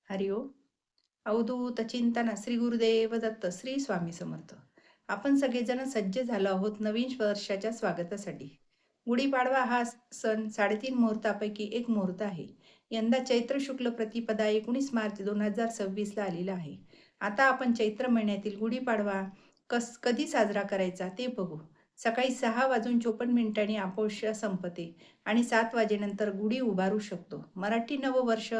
हरि ओम. अवधूत चिंतन श्री गुरुदेव दत्त श्री स्वामी समर्थ. आपण सगळेजण सज्ज झालो आहोत नवीन वर्षाच्या स्वागतासाठी. गुढीपाडवा हा सण 3.5 मुहूर्तापैकी एक मुहूर्त आहे. यंदा चैत्र शुक्ल प्रतिपदा 19 मार्च 2026 ला आलेला आहे. आता आपण चैत्र महिन्यातील गुढीपाडवा कधी साजरा करायचा ते बघू. सकाळी 6:54 अमावस्या संपते आणि 7 वाजेनंतर गुढी उभारू शकतो. मराठी नववर्ष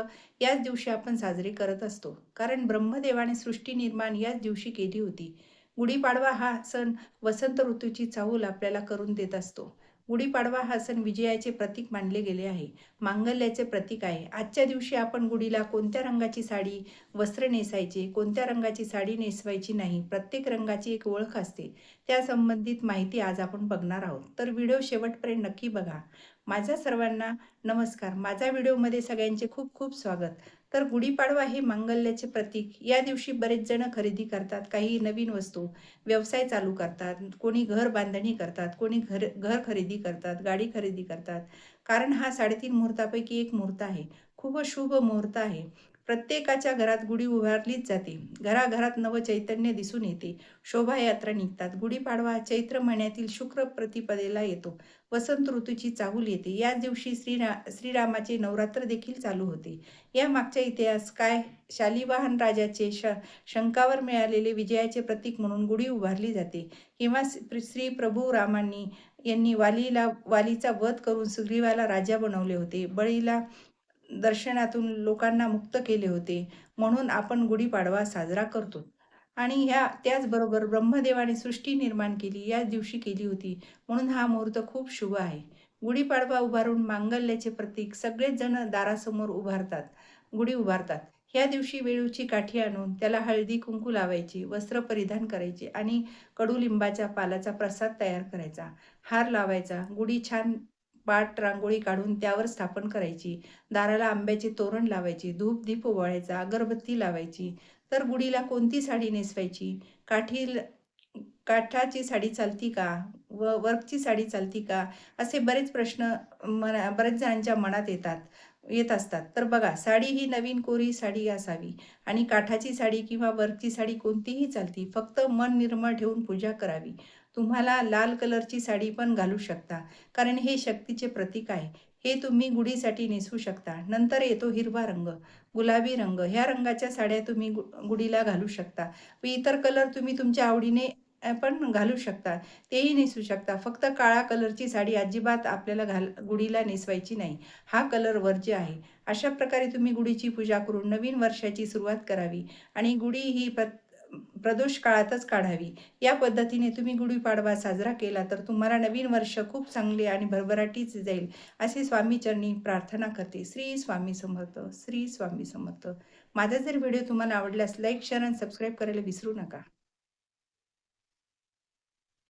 याच दिवशी आपण साजरे करत असतो. कारण ब्रह्मदेवाने सृष्टी निर्माण याच दिवशी केली होती. गुढीपाडवा हा सण वसंत ऋतूची चाहूल आपल्याला करून देत असतो. गुढीपाडवा हा सण विजयाचे प्रतीक मानले गेले आहे. मांगल्याचे प्रतीक आहे. आजच्या दिवशी आपण गुढीला कोणत्या रंगाची साडी, वस्त्र नेसायचे, कोणत्या रंगाची साडी नेसवायची नाही. प्रत्येक रंगाची एक ओळख असते. त्या संबंधित माहिती आज आपण बघणार आहोत. तर व्हिडिओ शेवटपर्यंत नक्की बघा. माझ्या सर्वांना नमस्कार. माझ्या व्हिडिओमध्ये सगळ्यांचे खूप खूप स्वागत. तर गुढीपाडवा हे मांगल्याचे प्रतीक. या दिवशी बरेच जण खरेदी करतात. काही नवीन वस्तू, व्यवसाय चालू करतात. कोणी घर बांधणी करतात, कोणी घर खरेदी करतात, गाडी खरेदी करतात. कारण हा 3.5 मुहूर्तापैकी एक मुहूर्त आहे. खूप शुभ मुहूर्त आहे. प्रत्येकाच्या घरात गुढी उभारलीच जाते. घराघरात नवचैतन्य दिसून येते. शोभायात्रा निघतात. गुढीपाडवा चैत्र महिन्यातील शुक्र प्रतिपदेला येतो. वसंत ऋतूची चाहूल येते. याच दिवशी श्रीरामाचे नवरात्र देखील चालू होते. या मागचा इतिहास काय? शालिवाहन राजाचे शंखावर मिळालेले विजयाचे प्रतीक म्हणून गुढी उभारली जाते. किंवा श्री प्रभू रामांनी यांनी वालीचा वध करून सुग्रीवाला राजा बनवले होते. बळीला दर्शनातून लोकांना मुक्त केले होते. म्हणून आपण गुढीपाडवा साजरा करतो. आणि त्याचबरोबर ब्रह्मदेवाने सृष्टी निर्माण केली याच दिवशी केली होती. म्हणून हा मुहूर्त खूप शुभ आहे. गुढीपाडवा उभारून मांगल्याचे प्रतीक सगळेच जण दारासमोर गुढी उभारतात. ह्या दिवशी वेळूची काठी आणून त्याला हळदी कुंकू लावायची, वस्त्र परिधान करायचे आणि कडुलिंबाच्या पालाचा प्रसाद तयार करायचा, हार लावायचा. गुढी छान पाट रांगोळी काढून त्यावर स्थापन करायची. दाराला आंब्याचे तोरण लावायचे, धूप दीप ओवाळायचा, अगरबत्ती लावायची. तर गुढीला कोणती साडी नेसवायची? काठाची साडी चालती का? वर्कची साडी चालती का? असे बरेच प्रश्न बरेच जणांच्या मनात येत असतात. तर बघा, साडी ही नवीन कोरी साडी असावी आणि काठाची साडी किंवा वर्कची साडी कोणतीही चालती. फक्त मन निर्मळ ठेवून पूजा करावी. तुम्हाला लाल कलरची साडी पण घालू शकता, कारण हे शक्तीचे प्रतीक आहे. हे तुम्ही गुढीसाठी नेसवू शकता. नंतर येतो हिरवा रंग, गुलाबी रंग. ह्या रंगाच्या साड्या तुम्ही गुढीला घालू शकता. इतर कलर तुम्ही तुमच्या आवडीने पण घालू शकता. तेही नेसू शकता. फक्त काळा कलरची साडी अजिबात आपल्याला गुढीला नेसवायची नाही. हा कलर वर्ज्य आहे. अशा प्रकारे तुम्ही गुढीची पूजा करून नवीन वर्षाची सुरुवात करावी आणि गुढी ही प्रदोष काळातच काढावी. या पद्धतीने तुम्ही गुढीपाडवा साजरा केला तर तुम्हाला नवीन वर्ष खूप चांगले आणि भरभराटीच जाईल, असे स्वामीचरणी प्रार्थना करते. श्री स्वामी समर्थ. श्री स्वामी समर्थ. माझा जर व्हिडिओ तुम्हाला आवडल्यास लाईक, शेअर आणि सबस्क्राईब करायला विसरू नका.